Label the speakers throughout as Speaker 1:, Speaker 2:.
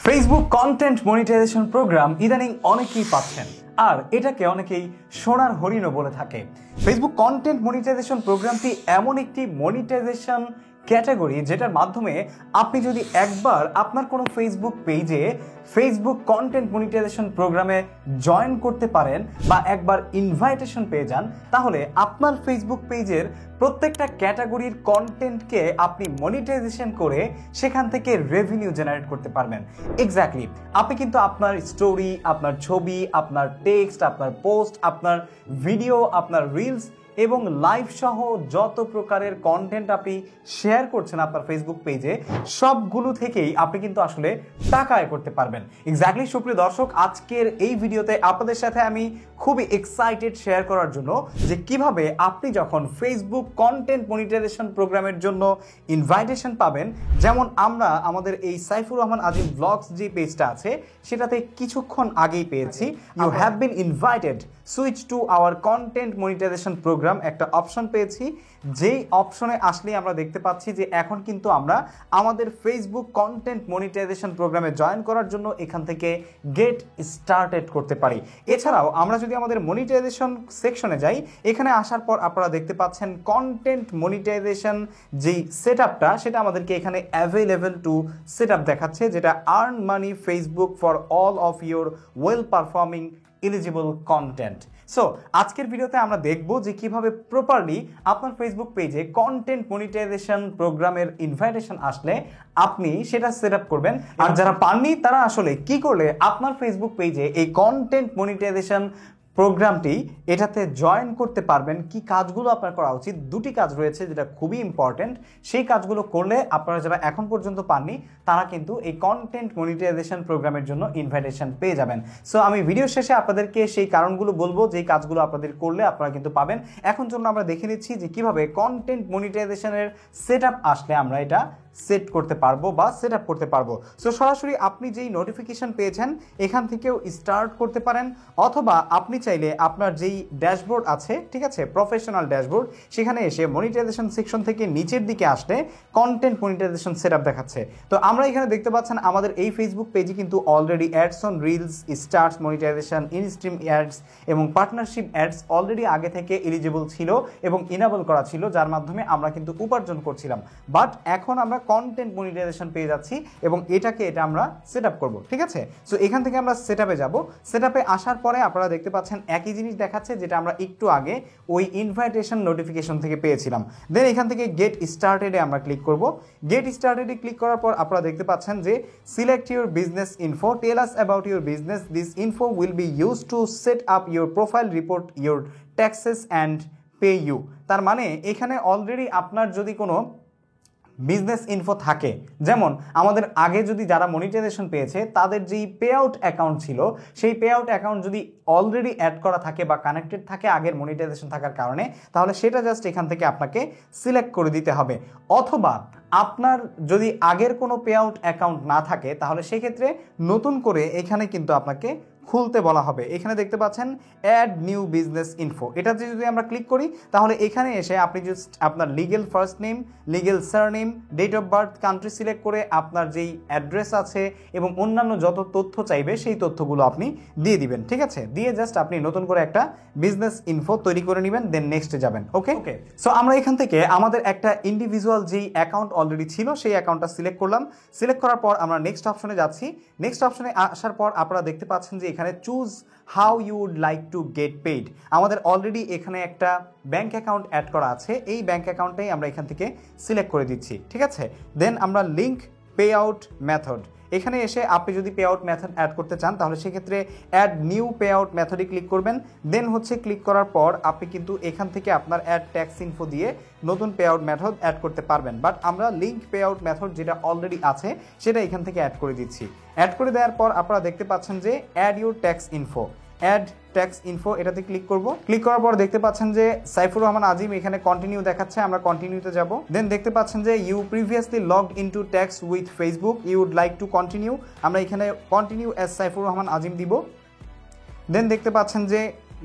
Speaker 1: Facebook content monetization programme ইদানিং অনেকেই পাচ্ছেন, আর এটাকে অনেকেই সোনার হরিণও বলে থাকে। ফেসবুক কন্টেন্ট মনিটাইজেশন প্রোগ্রামটি এমন একটি মনিটাইজেশন ক্যাটাগরি যেটার মাধ্যমে আপনি যদি একবার আপনার কোনো ফেসবুক পেজে ফেসবুক কন্টেন্ট মনিটাইজেশন প্রোগ্রামে জয়েন করতে পারেন বা একবার ইনভাইটেশন পেয়ে যান, তাহলে আপনার ফেসবুক পেজের প্রত্যেকটা ক্যাটাগরির কন্টেন্টকে আপনি মনিটাইজেশন করে সেখান থেকে রেভিনিউ জেনারেট করতে পারবেন। এক্স্যাক্টলি, আপনি কিন্তু আপনার স্টোরি, আপনার ছবি, আপনার টেক্সট, আপনার পোস্ট, আপনার ভিডিও, আপনার রিলস এবং লাইভ সহ যত প্রকারের কন্টেন্ট আপনি শেয়ার করছেন আপনার ফেসবুক পেজে, সবগুলো থেকেই আপনি কিন্তু আসলে টাকা আয় করতে পারবেন। এক্স্যাক্টলি সুপ্রিয় দর্শক, আজকের এই ভিডিওতে আপনাদের সাথে আমি খুবই এক্সাইটেড শেয়ার করার জন্য যে কিভাবে আপনি যখন ফেসবুক কন্টেন্ট মনিটাইজেশন প্রোগ্রামের জন্য ইনভাইটেশন পাবেন, যেমন আমরা আমাদের এই সাইফুর রহমান আজিম ব্লগস যে পেজটা আছে সেটাতে কিছুক্ষণ আগেই পেয়েছি, you have been invited, switch to our content monetization program একটা অপশন পেয়েছি। যেই অপশনে আসলেই আমরা দেখতে পাচ্ছি যে এখন কিন্তু আমরা আমাদের ফেসবুক কন্টেন্ট মনিটাইজেশন প্রোগ্রামে জয়েন করার জন্য এখান থেকে গেট স্টার্টেড করতে পারি। এছাড়াও আমরা যদি আমাদের মনিটাইজেশন সেকশনে যাই, এখানে আসার পর আপনারা দেখতে পাচ্ছেন কন্টেন্ট মনিটাইজেশন যেই সেট আপটা সেটা আমাদেরকে এখানে অ্যাভেলেবল টু সেট আপ দেখাচ্ছে, যেটা earn money Facebook for all of your well performing eligible content. So আজকের ভিডিওতে আমরা দেখব যে কিভাবে প্রপারলি আপনার ফেসবুক পেজে কন্টেন্ট মনিটাইজেশন প্রোগ্রামের ইনভাইটেশন আসলে আপনি সেটা সেট আপ করবেন, আর যারা পাননি তারা আসলে কি করলে আপনার ফেসবুক পেজে এই কন্টেন্ট মনিটাইজেশন প্রোগ্রামটি এটাতে জয়েন করতে পারবেন। কি কাজগুলো আপনার করা উচিত, দুটি কাজ রয়েছে যেটা খুবই ইম্পর্টেন্ট। সেই কাজগুলো করলে আপনারা যারা এখন পর্যন্ত পাননি তারা কিন্তু এই কন্টেন্ট মনিটাইজেশন প্রোগ্রামের জন্য ইনভাইটেশন পেয়ে যাবেন। সো আমি ভিডিও শেষে আপনাদেরকে সেই কারণগুলো বলবো যেই কাজগুলো আপনাদের করলে আপনারা কিন্তু পাবেন। এখন জন্য আমরা দেখে নিচ্ছি যে কিভাবে কন্টেন্ট মনিটাইজেশনের সেট আপ আসলে আমরা এটা সেট করতে পারবো বা সেট আপ করতে পারবো। সো সরাসরি আপনি যেই নোটিফিকেশন পেয়েছেন এখান থেকেও স্টার্ট করতে পারেন, অথবা আপনি চাইলে আপনার যেই ড্যাশবোর্ড আছে, ঠিক আছে, প্রফেশনাল ড্যাশবোর্ড, সেখানে এসে মনিটাইজেশন সেকশন থেকে নিচের দিকে আসলে কন্টেন্ট মনিটাইজেশন সেট আপ দেখাচ্ছে। তো আমরা এখানে দেখতে পাচ্ছেন আমাদের এই ফেসবুক পেজে কিন্তু already ads on reels, stars monetisation, instream ads এবং পার্টনারশিপ অ্যাডস অলরেডি আগে থেকে এলিজিবল ছিল এবং ইনেবল করা ছিল, যার মাধ্যমে আমরা কিন্তু উপার্জন করছিলাম। বাট এখন আমরা কন্টেন্ট মনিটাইজেশন পেয়ে যাচ্ছি এবং এটা আমরা সেট আপ করবো, ঠিক আছে। সো এখান থেকে আমরা সেট আপে যাবো। সেট আপে আসার পরে আপনারা দেখতে পাচ্ছেন একই জিনিস দেখাচ্ছে যেটা আমরা একটু আগে ওই ইনভাইটেশন নোটিফিকেশন থেকে পেয়েছিলাম। দেন এখান থেকে গেট স্টার্টেডে আমরা ক্লিক করব। গেট স্টার্টেডে ক্লিক করার পর আপনারা দেখতে পাচ্ছেন যে select your business info, tell us about your business, this info will be use to set up your profile, report your taxes and pay you. তার মানে এখানে অলরেডি আপনার যদি কোনো বিজনেস ইনফো থাকে, যেমন আমাদের আগে যদি যারা মনিটাইজেশন পেয়েছে তাদের যেই পে আউট অ্যাকাউন্ট ছিল সেই পে আউট অ্যাকাউন্ট যদি অলরেডি অ্যাড করা থাকে বা কানেক্টেড থাকে আগের মনিটাইজেশন থাকার কারণে, তাহলে সেটা জাস্ট এখান থেকে আপনাকে সিলেক্ট করে দিতে হবে। অথবা আপনার যদি আগের কোনো পে আউট অ্যাকাউন্ট না থাকে তাহলে সেক্ষেত্রে নতুন করে এখানে কিন্তু আপনাকে খুলতে বলা হবে। এখানে দেখতে পাচ্ছেন অ্যাড নিউ বিজনেস ইনফো, এটাতে যদি আমরা ক্লিক করি তাহলে এখানে এসে আপনি জাস্ট আপনার legal first name, legal surname, date of birth, country select করে আপনার যেই অ্যাড্রেস আছে এবং অন্যান্য যত তথ্য চাইবে সেই তথ্যগুলো আপনি দিয়ে দিবেন, ঠিক আছে। দিয়ে জাস্ট আপনি নতুন করে একটা বিজনেস ইনফো তৈরি করে নেবেন, দেন নেক্সটে যাবেন। ওকে ওকে সো আমরা এখান থেকে আমাদের একটা ইন্ডিভিজুয়াল যেই অ্যাকাউন্ট অলরেডি ছিল সেই অ্যাকাউন্টটা সিলেক্ট করলাম। সিলেক্ট করার পর আমরা নেক্সট অপশনে যাচ্ছি। নেক্সট অপশনে আসার পর আপনারা দেখতে পাচ্ছেন যে এখানে choose how you would like to get paid. আমাদের অলরেডি এখানে একটা ব্যাঙ্ক অ্যাকাউন্ট অ্যাড করা আছে, এই ব্যাঙ্ক অ্যাকাউন্টটাই আমরা এখান থেকে সিলেক্ট করে দিচ্ছি, ঠিক আছে। দেন আমরা লিঙ্ক পে আউট মেথড, এখানে এসে আপনি যদি পে আউট মেথড অ্যাড করতে চান তাহলে সেক্ষেত্রে অ্যাড নিউ পে আউট মেথডে ক্লিক করবেন। দেন ক্লিক করার পর আপনি কিন্তু এখান থেকে আপনার অ্যাড ট্যাক্স ইনফো দিয়ে নতুন পে আউট মেথড অ্যাড করতে পারবেন। বাট আমরা লিঙ্ক পে আউট মেথড যেটা অলরেডি আছে সেটা এখান থেকে অ্যাড করে দিচ্ছি। অ্যাড করে দেওয়ার পর আপনারা দেখতে পাচ্ছেন যে add your tax info, add tax info, এটাতে ক্লিক করব। ক্লিক করার পর দেখতে পাচ্ছেন যে সাইফুর রহমান আজিম এখানে কন্টিনিউ দেখাচ্ছে, আমরা কন্টিনিউতে যাব। দেন দেখতে পাচ্ছেন যে you previously logged into tax with Facebook, you would like to continue, আমরা এখানে কন্টিনিউ অ্যাজ সাইফুর রহমান আজিম দিব। দেন দেখতে পাচ্ছেন যে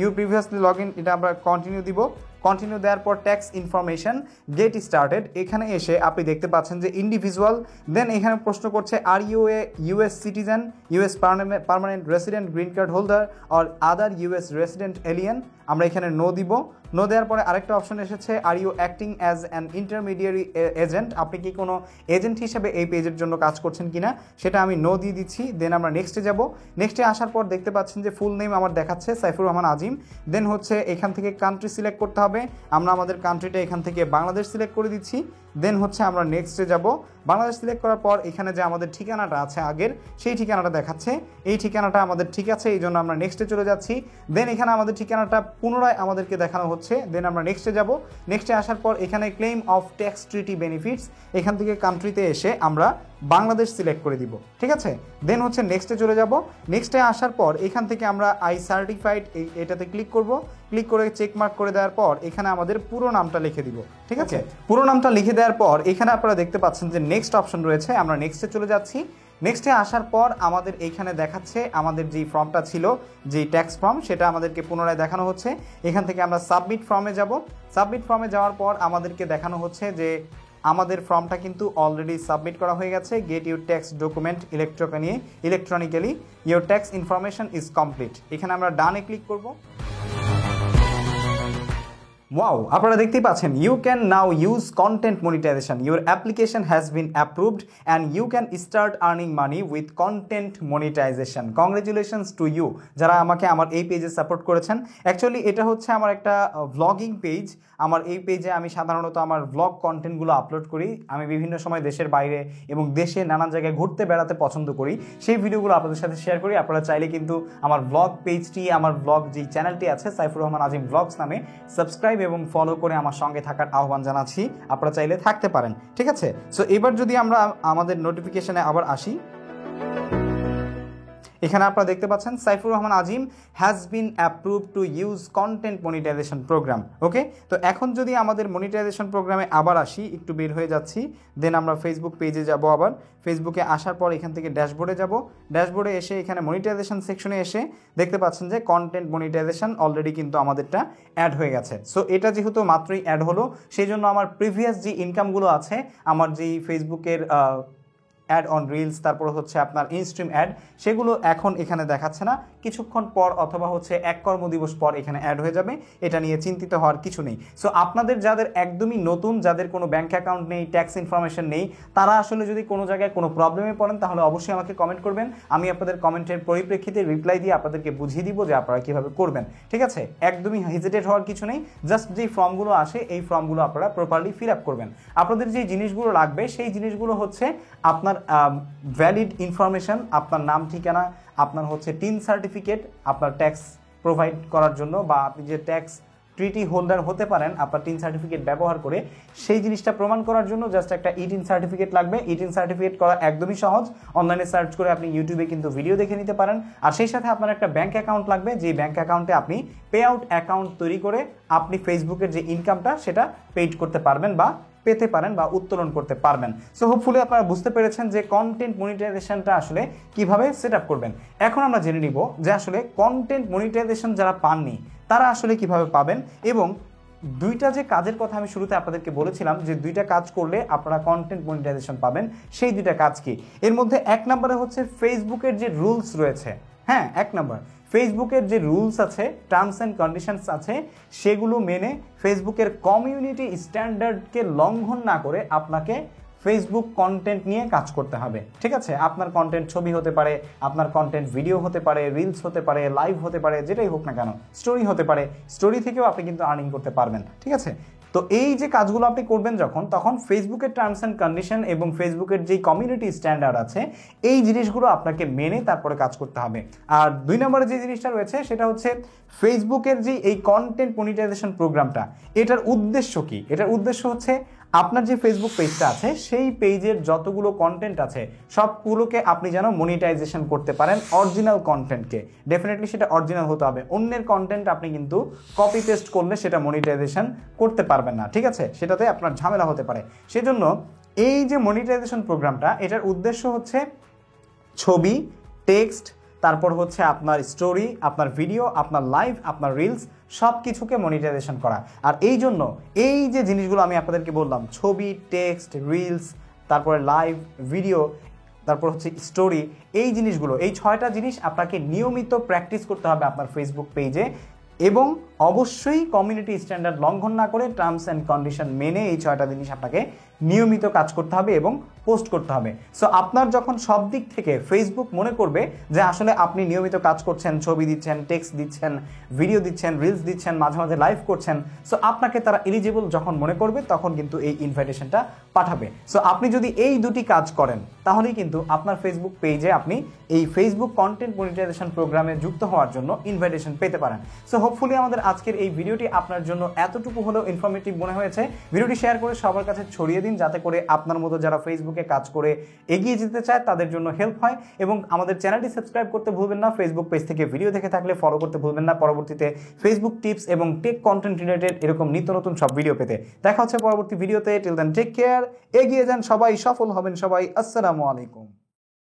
Speaker 1: ইউ প্রিভিয়াসলি লগ ইন, এটা আমরা কন্টিনিউ দিব। কন্টিনিউ দেওয়ার পর ট্যাক্স ইনফরমেশন গেট স্টার্টেড, এখানে এসে আপনি দেখতে পাচ্ছেন যে ইন্ডিভিজুয়াল, দেন এখানে প্রশ্ন করছে are you a US citizen, US permanent resident, green card holder or other US resident alien, আমরা এখানে নো দিব। নো দেওয়ার পরে আরেকটা অপশন এসেছে are you acting as an intermediary agent, আপনি কি কোনো এজেন্ট হিসেবে এই পেজের জন্য কাজ করছেন কিনা, সেটা আমি নো দিয়ে দিচ্ছি। দেন আমরা নেক্সটে যাব। নেক্সটে আসার পর দেখতে পাচ্ছেন যে ফুল নেম আমার দেখাচ্ছে সাইফুর রহমান আজিম। দেন হচ্ছে এখান থেকে কান্ট্রি সিলেক্ট করতে হবে, আমরা আমাদের কান্ট্রিটা এখান থেকে বাংলাদেশ সিলেক্ট করে দিচ্ছি। দেন হচ্ছে আমরা নেক্সটে যাব। বাংলাদেশ সিলেক্ট করার পর এখানে যে আমাদের ঠিকানাটা আছে আগের, সেই ঠিকানাটা দেখাচ্ছে, এই ঠিকানাটা আমাদের ঠিক আছে, এই জন্য আমরা নেক্সটে চলে যাচ্ছি। দেন এখানে আমাদের ঠিকানাটা পুনরায় আমাদেরকে দেখানো হচ্ছে। দেন আমরা নেক্সটে যাব। নেক্সটে আসার পর এখানে claim of tax treaty benefits, এখান থেকে কান্ট্রিতে এসে আমরা বাংলাদেশ সিলেক্ট করে দিব, ঠিক আছে। দেন হচ্ছে নেক্সটে চলে যাব। নেক্সটে আসার পর এখান থেকে আমরা আই সার্টিফাইড এটাতে ক্লিক করব। ক্লিক করে চেকমার্ক করে দেওয়ার পর এখানে আমাদের পুরো নামটা লিখে দিব, ঠিক আছে। পুরো নামটা লিখে দেওয়ার পর এখানে আপনারা দেখতে পাচ্ছেন যে নেক্সট অপশন রয়েছে, আমরা নেক্সটে চলে যাচ্ছি। নেক্সটে আসার পর আমাদের এইখানে দেখাচ্ছে আমাদের যেই ফর্মটা ছিল, যেই ট্যাক্স ফর্ম, সেটা আমাদেরকে পুনরায় দেখানো হচ্ছে। এখান থেকে আমরা সাবমিট ফর্মে যাব। সাবমিট ফর্মে যাওয়ার পর আমাদেরকে দেখানো হচ্ছে যে আমাদের ফর্মটা কিন্তু অলরেডি সাবমিট করা হয়ে গেছে। Get your tax document electronically your tax information is complete, এখানে আমরা ডানে ক্লিক করব। ওয়াও, আপনারা দেখতেই পাচ্ছেন you can now use content monetisation, your application has been approved and you can start earning money with content monetisation. Congratulations to you যারা আমাকে আমার এই পেজে সাপোর্ট করেছেন। অ্যাকচুয়ালি এটা হচ্ছে আমার একটা ভ্লগিং পেজ। আমার এই পেজে আমি সাধারণত আমার ভ্লগ কন্টেন্টগুলো আপলোড করি। আমি বিভিন্ন সময় দেশের বাইরে এবং দেশে নানান জায়গায় ঘুরতে বেড়াতে পছন্দ করি, সেই ভিডিওগুলো আপনাদের সাথে শেয়ার করি। আপনারা চাইলে কিন্তু আমার ভ্লগ পেজটি, আমার ভ্লগ যেই চ্যানেলটি আছে সাইফুর রহমান আজিম ভ্লগস নামে, সাবস্ক্রাইব এবং ফলো করে আমার সঙ্গে থাকার আহ্বান জানাচ্ছি। আপনারা চাইলে থাকতে পারেন, ঠিক আছে। সো এবার যদি আমরা আমাদের নোটিফিকেশনে আবার আসি, এখানে আপনারা দেখতে পাচ্ছেন Saifur Rahman Azim has been approve to use content monetization program. Okay, তো এখন যদি আমাদের মনিটাইজেশন প্রোগ্রামে আবার আসি, একটু বের হয়ে যাচ্ছি। দেন আমরা ফেসবুক পেজে যাব। আবার ফেসবুকে আসার পর এখান থেকে ড্যাশবোর্ডে যাব। ড্যাশবোর্ডে এসে এখানে মনিটাইজেশন সেকশনে এসে দেখতে পাচ্ছেন যে কন্টেন্ট মনিটাইজেশন অলরেডি কিন্তু আমাদেরটা অ্যাড হয়ে গেছে। সো এটা যেহেতু মাত্রই অ্যাড হলো, সেই জন্য আমার প্রিভিয়াস যে ইনকামগুলো আছে, আমার যেই ফেসবুকের অ্যাড অন রিলস, তারপর হচ্ছে আপনার ইনস্ট্রিম অ্যাড, সেগুলো এখন এখানে দেখাচ্ছে না। কিছুক্ষণ পর অথবা হচ্ছে এক কর্মদিবস পর এখানে অ্যাড হয়ে যাবে, এটা নিয়ে চিন্তিত হওয়ার কিছু নেই। সো আপনাদের যাদের একদমই নতুন, যাদের কোনো ব্যাঙ্ক অ্যাকাউন্ট নেই, ট্যাক্স ইনফরমেশন নেই, তারা আসলে যদি কোনো জায়গায় কোনো প্রবলেমে পড়েন তাহলে অবশ্যই আমাকে কমেন্ট করবেন। আমি আপনাদের কমেন্টের পরিপ্রেক্ষিতে রিপ্লাই দিয়ে আপনাদেরকে বুঝিয়ে দিব যে আপনারা কীভাবে করবেন, ঠিক আছে। একদমই হেজিটেট হওয়ার কিছু নেই। জাস্ট যেই ফর্মগুলো আসে এই ফর্মগুলো আপনারা প্রপারলি ফিল আপ করবেন। আপনাদের যে জিনিসগুলো লাগবে সেই জিনিসগুলো হচ্ছে আপনার ভ্যালিড ইনফরমেশন, আপনার নাম ঠিকানা, আপনার হচ্ছে টিন সার্টিফিকেট, আপনার ট্যাক্স প্রোভাইড করার জন্য, বা আপনি যে ট্যাক্স ট্রিটি হোল্ডার হতে পারেন আপনার টিন সার্টিফিকেট ব্যবহার করে, সেই জিনিসটা প্রমাণ করার জন্য জাস্ট একটা ইটিন সার্টিফিকেট লাগবে। ইটিন সার্টিফিকেট করা একদমই সহজ, অনলাইনে সার্চ করে আপনি ইউটিউবে কিন্তু ভিডিও দেখে নিতে পারেন। আর সেই সাথে আপনার একটা ব্যাঙ্ক অ্যাকাউন্ট লাগবে, যে ব্যাঙ্ক অ্যাকাউন্টে আপনি পে আউট অ্যাকাউন্ট তৈরি করে আপনি ফেসবুকের যে ইনকামটা সেটা পেইড করতে পারবেন বা পেতে পারেন বা উত্তোলন করতে পারবেন। সো হোপফুলি আপনারা বুঝতে পেরেছেন যে কন্টেন্ট মনিটাইজেশনটা আসলে কিভাবে সেট আপ করবেন। এখন আমরা জেনে নিব যে আসলে কন্টেন্ট মনিটাইজেশন যারা পাননি তারা আসলে কিভাবে পাবেন, এবং দুইটা যে কাজের কথা আমি শুরুতে আপনাদেরকে বলেছিলাম যে দুইটা কাজ করলে আপনারা কন্টেন্ট মনিটাইজেশন পাবেন, সেই দুইটা কাজ কি। এর মধ্যে এক নম্বরে হচ্ছে ফেসবুকের যে রুলস রয়েছে, হ্যাঁ, এক নম্বর ফেসবুকের যে রুলস আছে, টার্মস অ্যান্ড কন্ডিশনস আছে, সেগুলো মেনে ফেসবুকের কমিউনিটি স্ট্যান্ডার্ডকে লঙ্ঘন না করে আপনাকে ফেসবুক কন্টেন্ট নিয়ে কাজ করতে হবে, ঠিক আছে। আপনার কন্টেন্ট ছবি হতে পারে, আপনার কন্টেন্ট ভিডিও হতে পারে, রিলস হতে পারে, লাইভ হতে পারে, যেটাই হোক না কেন, স্টোরি হতে পারে, স্টোরি থেকেও আপনি কিন্তু আর্নিং করতে পারবেন, ঠিক আছে। তো এই যে কাজগুলো আপনি করবেন তখন ফেসবুকের টার্মস অ্যান্ড কন্ডিশন এবং ফেসবুকের যেই কমিউনিটি স্ট্যান্ডার্ড আছে এই জিনিসগুলো আপনাকে মেনে তারপরে কাজ করতে হবে। আর দুই নম্বরে যে জিনিসটা রয়েছে সেটা হচ্ছে ফেসবুকের যে এই কন্টেন্ট মনিটাইজেশন প্রোগ্রামটা, এটার উদ্দেশ্য কি? এটার উদ্দেশ্য হচ্ছে আপনার যে ফেসবুক পেজটা আছে সেই পেজের যতগুলো কন্টেন্ট আছে সবগুলোকে আপনি যেন মনিটাইজেশন করতে পারেন। অরিজিনাল কন্টেন্টকে ডেফিনেটলি সেটা অরিজিনাল হতে হবে। অন্যের কন্টেন্ট আপনি কিন্তু কপি পেস্ট করলে সেটা মনিটাইজেশন করতে পারবেন না, ঠিক আছে, সেটাতে আপনার ঝামেলা হতে পারে। সেজন্য এই যে মনিটাইজেশন প্রোগ্রামটা, এটার উদ্দেশ্য হচ্ছে ছবি, টেক্সট, তারপর হচ্ছে আপনার স্টোরি, আপনার ভিডিও, আপনার লাইভ, আপনার রিলস সব কিছুকে মনিটাইজেশন করা। আর এই জন্য এই যে জিনিসগুলো আমি আপনাদেরকে বললাম, ছবি, টেক্সট, রিলস, তারপরে লাইভ ভিডিও, তারপর হচ্ছে স্টোরি, এই জিনিসগুলো, এই 6টা জিনিস আপনাকে নিয়মিত প্র্যাকটিস করতে হবে আপনার ফেসবুক পেজে, এবং অবশ্যই কমিউনিটি স্ট্যান্ডার্ড লঙ্ঘন না করে টার্মস অ্যান্ড কন্ডিশন মেনে এই 6টা জিনিস আপনাকে নিয়মিত কাজ করতে হবে এবং পোস্ট করতে হবে। সো আপনার যখন সব দিক থেকে ফেসবুক মনে করবে যে আসলে আপনি নিয়মিত কাজ করছেন, ছবি দিচ্ছেন, টেক্সট দিচ্ছেন, ভিডিও দিচ্ছেন, রিলস দিচ্ছেন, মাঝে মাঝে লাইভ করছেন, সো আপনাকে তারা এলিজিবল যখন মনে করবে তখন কিন্তু এই ইনভাইটেশনটা পাঠাবে। সো আপনি যদি এই দুটি কাজ করেন তাহলেই কিন্তু আপনার ফেসবুক পেজে আপনি এই ফেসবুক কন্টেন্ট মনিটাইজেশন প্রোগ্রামে যুক্ত হওয়ার জন্য ইনভাইটেশন পেতে পারেন। সো হোপফুলি আমাদের আজকের এই ভিডিওটি আপনার জন্য এতটুকু হলেও ইনফরমেটিভ মনে হয়েছে। ভিডিওটি শেয়ার করে সবার কাছে ছড়িয়ে দিন, যাতে করে আপনার মতো যারা ফেসবুকে কাজ করে এগিয়ে যেতে চায় তাদের জন্য হেল্প হয়। এবং আমাদের চ্যানেলটি সাবস্ক্রাইব করতে ভুলবেন না। ফেসবুক পেজ থেকে ভিডিও দেখে থাকলে ফলো করতে ভুলবেন না, পরবর্তীতে ফেসবুক টিপস এবং টেক কন্টেন্ট রিলেটেড এরকম নিত্য নতুন সব ভিডিও পেতে। দেখা হচ্ছে পরবর্তী ভিডিওতে। টিল দেন টেক কেয়ার, এগিয়ে যান সবাই, সফল হবেন সবাই। আসসালামু আলাইকুম।